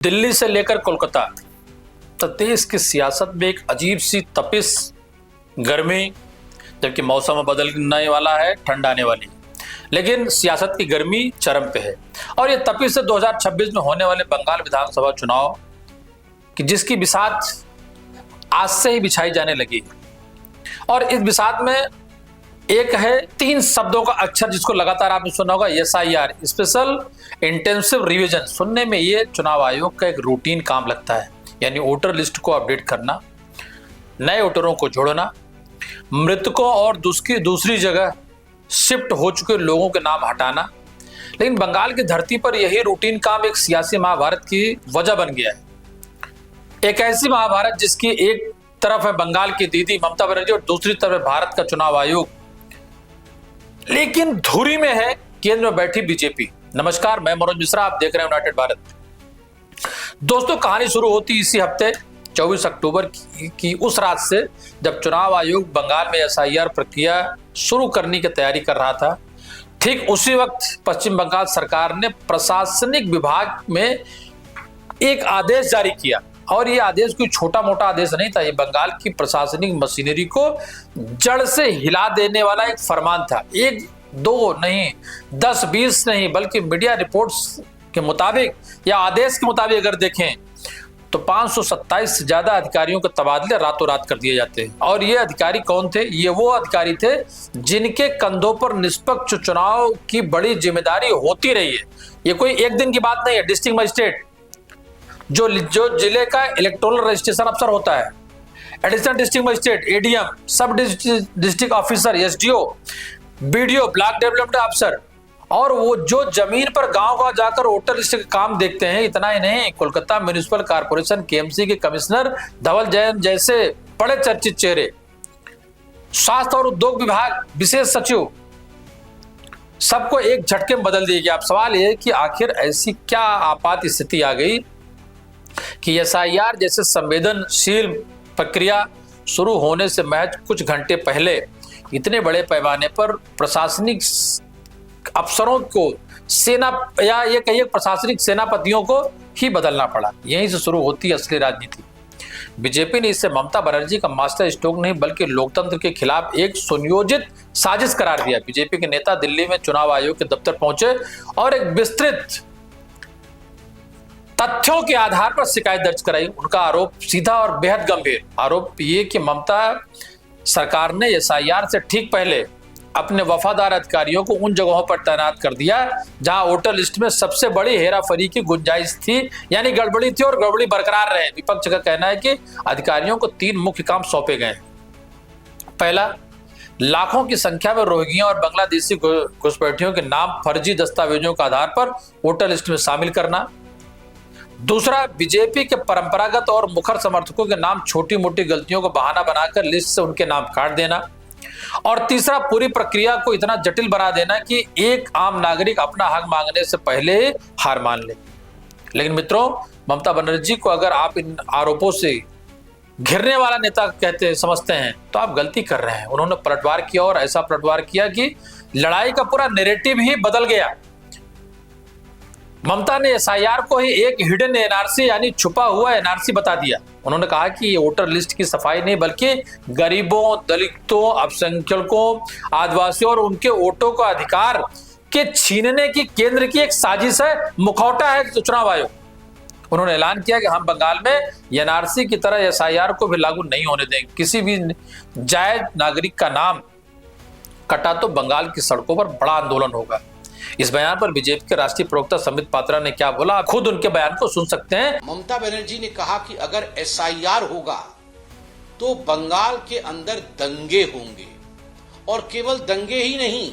दिल्ली से लेकर कोलकाता तक देश की सियासत में एक अजीब सी तपिश, गर्मी, जबकि मौसम बदलने वाला है, ठंड आने वाली, लेकिन सियासत की गर्मी चरम पे है। और ये तपिश से 2026 में होने वाले बंगाल विधानसभा चुनाव की जिसकी बिसात आज से ही बिछाई जाने लगी। और इस बिसात में एक है 3 शब्दों का अक्षर जिसको लगातार आपने सुना होगा, SIR, स्पेशल इंटेंसिव रिवीजन। सुनने में ये चुनाव आयोग का एक रूटीन काम लगता है, यानी वोटर लिस्ट को अपडेट करना, नए वोटरों को जोड़ना, मृतकों और दूसरी जगह शिफ्ट हो चुके लोगों के नाम हटाना। लेकिन बंगाल की धरती पर यही रूटीन काम एक सियासी महाभारत की वजह बन गया है। एक ऐसी महाभारत जिसकी एक तरफ है बंगाल की दीदी ममता बनर्जी और दूसरी तरफ है भारत का चुनाव आयोग, लेकिन धुरी में है केंद्र में बैठी बीजेपी। नमस्कार, मैं मनोज मिश्रा, आप देख रहे हैं यूनाइटेड भारत। दोस्तों, कहानी शुरू होती इसी हफ्ते 24 अक्टूबर की उस रात से जब चुनाव आयोग बंगाल में SIR प्रक्रिया शुरू करने की तैयारी कर रहा था। ठीक उसी वक्त पश्चिम बंगाल सरकार ने प्रशासनिक विभाग में एक आदेश जारी किया, और ये आदेश कोई छोटा मोटा आदेश नहीं था। ये बंगाल की प्रशासनिक मशीनरी को जड़ से हिला देने वाला एक फरमान था। 1, 2 नहीं, 10, 20 नहीं, बल्कि मीडिया रिपोर्ट्स के मुताबिक या आदेश के मुताबिक अगर देखें तो 527 से ज्यादा अधिकारियों के तबादले रातों रात कर दिए जाते हैं। और ये अधिकारी कौन थे? ये वो अधिकारी थे जिनके कंधों पर निष्पक्ष चुनाव की बड़ी जिम्मेदारी होती रही है। ये कोई एक दिन की बात नहीं है। डिस्ट्रिक्ट मजिस्ट्रेट जो जिले का इलेक्टोरल रजिस्ट्रेशन अफसर होता है, एडिशनल डिस्ट्रिक्ट मजिस्ट्रेट ADM, सब district officer SDO, BDO, block development अफसर, और वो जो जमीन पर गांव जाकर वोटर लिस्ट का काम देखते हैं। इतना ही नहीं, कोलकाता म्युनिसिपल कॉर्पोरेशन KMC के कमिश्नर धवल जैन जैसे बड़े चर्चित चेहरे, स्वास्थ्य और उद्योग विभाग विशेष सचिव, सबको एक झटके में बदल दिया गया। अब सवाल यह है कि आखिर ऐसी क्या आपात स्थिति आ गई कि SIR जैसे संवेदनशील प्रक्रिया शुरू होने से महज कुछ घंटे पहले इतने बड़े पैमाने पर प्रशासनिक अफसरों को, सेना या ये कहिए प्रशासनिक सेनापतियों को ही बदलना पड़ा। यहीं से शुरू होती है असली राजनीति। बीजेपी ने इसे ममता बनर्जी का मास्टर स्ट्रोक नहीं बल्कि लोकतंत्र के खिलाफ एक सुनियोजित साजिश करार दिया। बीजेपी के नेता दिल्ली में चुनाव आयोग के दफ्तर पहुंचे और एक विस्तृत तथ्यों के आधार पर शिकायत दर्ज कराई। उनका आरोप सीधा और बेहद गंभीर आरोप ये कि ममता सरकार ने SIR से ठीक पहले अपने वफादार अधिकारियों को उन जगहों पर तैनात कर दिया जहां वोटर लिस्ट में सबसे बड़ी हेराफेरी की गुंजाइश थी, यानी गड़बड़ी थी और गड़बड़ी बरकरार रहे। विपक्ष का कहना है कि अधिकारियों को 3 मुख्य काम सौंपे गए। पहला, लाखों की संख्या में रोहिंग्या और बांग्लादेशी घुसपैठियों के नाम फर्जी दस्तावेजों के आधार पर वोटर लिस्ट में शामिल करना। दूसरा, बीजेपी के परंपरागत और मुखर समर्थकों के नाम छोटी मोटी गलतियों को बहाना बनाकर लिस्ट से उनके नाम काट देना। और तीसरा, पूरी प्रक्रिया को इतना जटिल बना देना कि एक आम नागरिक अपना हक मांगने से पहले हार मान ले। लेकिन मित्रों, ममता बनर्जी को अगर आप इन आरोपों से घिरने वाला नेता समझते हैं तो आप गलती कर रहे हैं। उन्होंने पलटवार किया, और ऐसा पलटवार किया कि लड़ाई का पूरा नैरेटिव ही बदल गया। ममता ने SIR को ही एक हिडन NRC यानी छुपा हुआ NRC बता दिया। उन्होंने कहा कि ये वोटर लिस्ट की सफाई नहीं बल्कि गरीबों, दलितों, अल्पसंख्यकों, आदिवासियों और उनके वोटों का अधिकार के छीनने की केंद्र की एक साजिश है, मुखौटा है चुनाव आयोग। उन्होंने ऐलान किया कि हम बंगाल में NRC की तरह SIR को भी लागू नहीं होने देंगे। किसी भी जायज नागरिक का नाम कटा तो बंगाल की सड़कों पर बड़ा आंदोलन होगा। इस बयान पर बीजेपी के राष्ट्रीय प्रवक्ता संबित पात्रा ने क्या बोला, आप खुद उनके बयान को सुन सकते हैं। ममता बनर्जी ने कहा कि अगर SIR होगा तो बंगाल के अंदर दंगे होंगे, और केवल दंगे ही नहीं,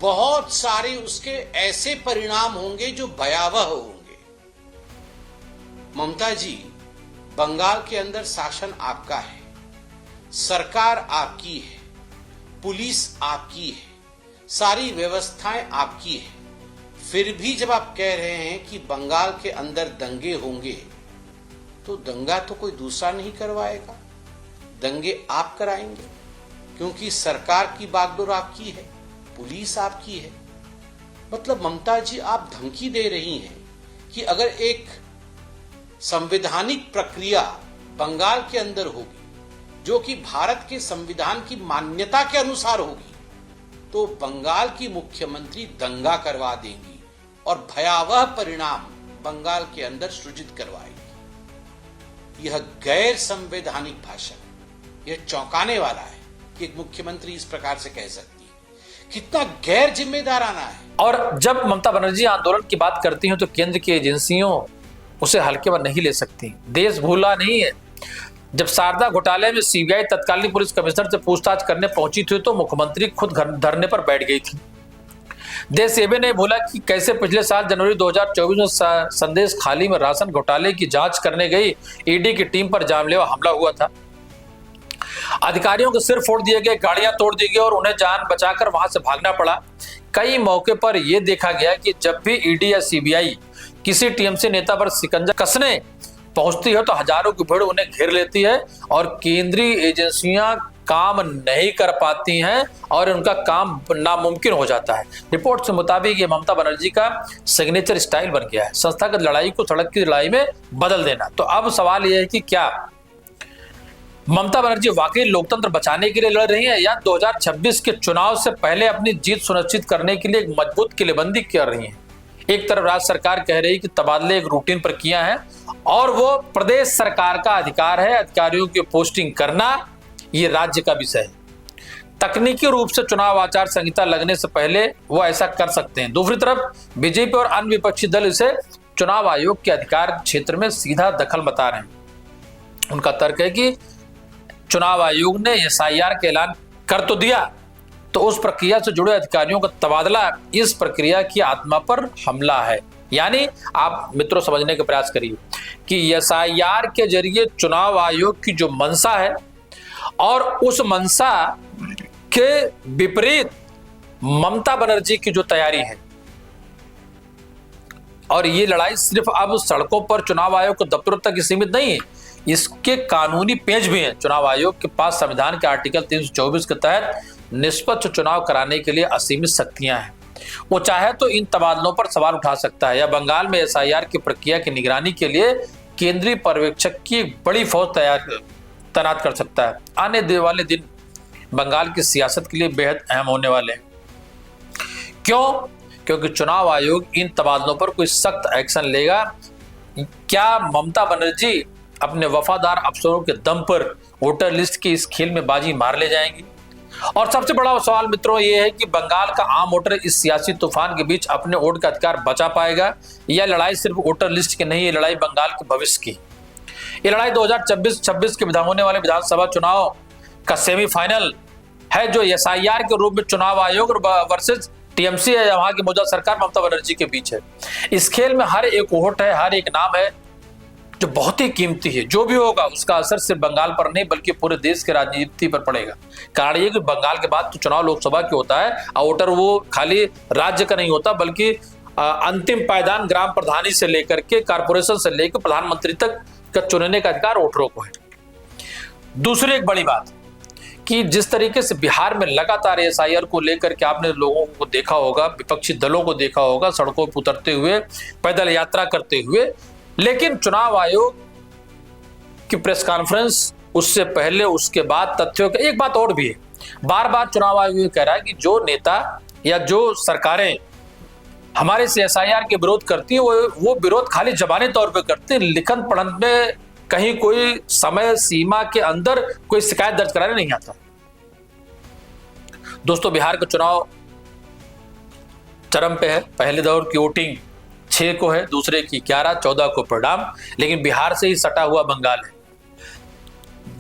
बहुत सारे उसके ऐसे परिणाम होंगे जो भयावह होंगे। ममता जी, बंगाल के अंदर शासन आपका है, सरकार आपकी है, पुलिस आपकी है, सारी व्यवस्थाएं आपकी है। फिर भी जब आप कह रहे हैं कि बंगाल के अंदर दंगे होंगे, तो दंगा तो कोई दूसरा नहीं करवाएगा, दंगे आप कराएंगे, क्योंकि सरकार की बागडोर आपकी है, पुलिस आपकी है। मतलब ममता जी, आप धमकी दे रही हैं कि अगर एक संवैधानिक प्रक्रिया बंगाल के अंदर होगी जो कि भारत के संविधान की मान्यता के अनुसार होगी, तो बंगाल की मुख्यमंत्री दंगा करवा देंगी और भयावह परिणाम बंगाल के अंदर सृजित करवाएगी। यह गैर संवैधानिक भाषण, यह चौंकाने वाला है कि एक मुख्यमंत्री इस प्रकार से कह सकती है। कितना गैर जिम्मेदाराना है। और जब ममता बनर्जी आंदोलन की बात करती हैं तो केंद्र की एजेंसियों उसे हल्के में नहीं ले सकती। देश भूला नहीं है। जब शारदा घोटाले में सीबीआई तत्कालीन पुलिस कमिश्नर से पूछताछ करने पहुंची थी तो मुख्यमंत्री खुद धरने पर बैठ गई थी। देश ये भी नहीं भूला कि कैसे पिछले साल जनवरी 2024 में संदेश खाली में राशन घोटाले की जांच करने गई ईडी की टीम पर जानलेवा हमला हुआ था। अधिकारियों के सिर फोड़ दिए गए, गाड़ियां तोड़ दी गई और उन्हें जान बचाकर वहां से भागना पड़ा। कई मौके पर यह देखा गया कि जब भी ईडी या सीबीआई किसी टीएमसी नेता पर शिकंजा कसने पहुंचती है तो हजारों की भीड़ उन्हें घेर लेती है और केंद्रीय एजेंसियां काम नहीं कर पाती हैं और उनका काम नामुमकिन हो जाता है। रिपोर्ट के मुताबिक ये ममता बनर्जी का सिग्नेचर स्टाइल बन गया है, संस्थागत लड़ाई को सड़क की लड़ाई में बदल देना। तो अब सवाल यह है कि क्या ममता बनर्जी वाकई लोकतंत्र बचाने के लिए लड़ रही है या 2026 के चुनाव से पहले अपनी जीत सुनिश्चित करने के लिए एक मजबूत किलेबंदी कर रही है। एक तरफ राज्य सरकार कह रही है कि तबादले एक रूटीन प्रक्रिया है और वो प्रदेश सरकार का अधिकार है, अधिकारियों की पोस्टिंग करना ये राज्य का विषय है। तकनीकी रूप से चुनाव आचार संहिता लगने से पहले वो ऐसा कर सकते हैं। दूसरी तरफ बीजेपी और अन्य विपक्षी दल इसे चुनाव आयोग के अधिकार क्षेत्र में सीधा दखल बता रहे हैं। उनका तर्क है कि चुनाव आयोग ने एसआईआर का ऐलान कर तो दिया, तो उस प्रक्रिया से जुड़े अधिकारियों का तबादला इस प्रक्रिया की आत्मा पर हमला है। यानी आप मित्रों समझने का प्रयास करिए कि एसआईआर के जरिए चुनाव आयोग की जो मंशा है और उस मंशा के विपरीत ममता बनर्जी की जो तैयारी है, और ये लड़ाई सिर्फ अब सड़कों पर चुनाव आयोग के दफ्तरों तक ही सीमित नहीं है, इसके कानूनी पेच भी हैं। चुनाव आयोग के पास संविधान के आर्टिकल 324 के तहत निष्पक्ष चुनाव कराने के लिए असीमित शक्तियां हैं। वो चाहे तो इन तबादलों पर सवाल उठा सकता है या बंगाल में एसआईआर की प्रक्रिया की निगरानी के लिए केंद्रीय पर्यवेक्षक की बड़ी फौज तैनात कर सकता है। आने वाले दिन बंगाल की सियासत के लिए बेहद अहम होने वाले हैं। क्यों? क्योंकि चुनाव आयोग इन तबादलों पर कोई सख्त एक्शन लेगा। क्या ममता बनर्जी अपने वफादार अफसरों के दम पर वोटर लिस्ट की इस खेल में बाजी मार ले जाएंगी? और सबसे बड़ा सवाल मित्रों ये है कि बंगाल का आम वोटर इस सियासी तूफान के बीच अपने वोट का अधिकार बचा पाएगा? यह लड़ाई सिर्फ वोटर लिस्ट की नहीं, ये लड़ाई बंगाल के भविष्य की। ये लड़ाई 2026 के होने वाले विधानसभा चुनाव का सेमीफाइनल है, जो एसआईआर के रूप में चुनाव आयोग वर्सेस टीएमसी है, वहां की मौजूदा सरकार ममता बनर्जी के बीच है। इस खेल में हर एक वोट है, हर एक नाम है जो बहुत ही कीमती है। जो भी होगा उसका असर सिर्फ बंगाल पर नहीं बल्कि पूरे देश के राजनीति पर पड़ेगा। कारण ये कि बंगाल के बाद तो चुनाव लोकसभा के होता है और वोटर वो खाली राज्य का नहीं होता बल्कि अंतिम पायदान ग्राम प्रधानी से लेकर के कारपोरेशन से लेकर प्रधानमंत्री तक का चुनने का अधिकार वोटरों को है। दूसरी एक बड़ी बात कि जिस तरीके से बिहार में लगातार एसआईआर को लेकर के आपने लोगों को देखा होगा, विपक्षी दलों को देखा होगा सड़कों पर उतरते हुए, पैदल यात्रा करते हुए, लेकिन चुनाव आयोग की प्रेस कॉन्फ्रेंस उससे पहले उसके बाद तथ्यों का एक बात और भी है। बार बार चुनाव आयोग कह रहा है कि जो नेता या जो सरकारें हमारे से एसआईआर के विरोध करती है वो विरोध खाली जबानी तौर पे करते हैं, लिखन पढ़न में कहीं कोई समय सीमा के अंदर कोई शिकायत दर्ज कराने नहीं आता। दोस्तों बिहार का चुनाव चरम पे है। पहले दौर की वोटिंग 6 को है, दूसरे की 11, 14 को परिणाम, लेकिन बिहार से ही सटा हुआ बंगाल है।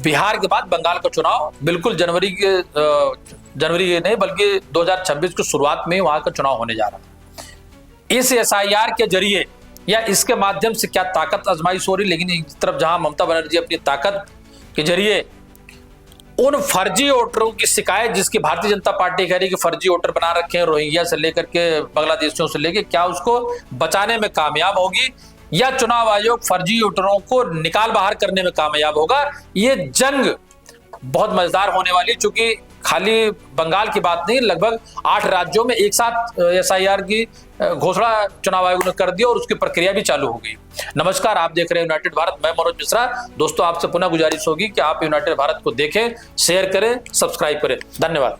बिहार के बाद बंगाल का चुनाव बिल्कुल जनवरी के नहीं बल्कि 2026 की शुरुआत में वहां का चुनाव होने जा रहा है। इस एसआईआर के जरिए या इसके माध्यम से क्या ताकत आजमाइश हो रही, लेकिन एक तरफ जहां ममता बनर्जी अपनी ताकत के जरिए उन फर्जी वोटरों की शिकायत, जिसकी भारतीय जनता पार्टी कह रही है कि फर्जी वोटर बना रखे हैं रोहिंग्या से लेकर के बांग्लादेशियों से लेकर, क्या उसको बचाने में कामयाब होगी या चुनाव आयोग फर्जी वोटरों को निकाल बाहर करने में कामयाब होगा? ये जंग बहुत मजेदार होने वाली, चूंकि खाली बंगाल की बात नहीं, लगभग 8 राज्यों में एक साथ SIR की घोषणा चुनाव आयोग ने कर दी और उसकी प्रक्रिया भी चालू हो गई। नमस्कार, आप देख रहे हैं यूनाइटेड भारत, मैं मनोज मिश्रा। दोस्तों, आपसे पुनः गुजारिश होगी कि आप यूनाइटेड भारत को देखें, शेयर करें, सब्सक्राइब करें। धन्यवाद।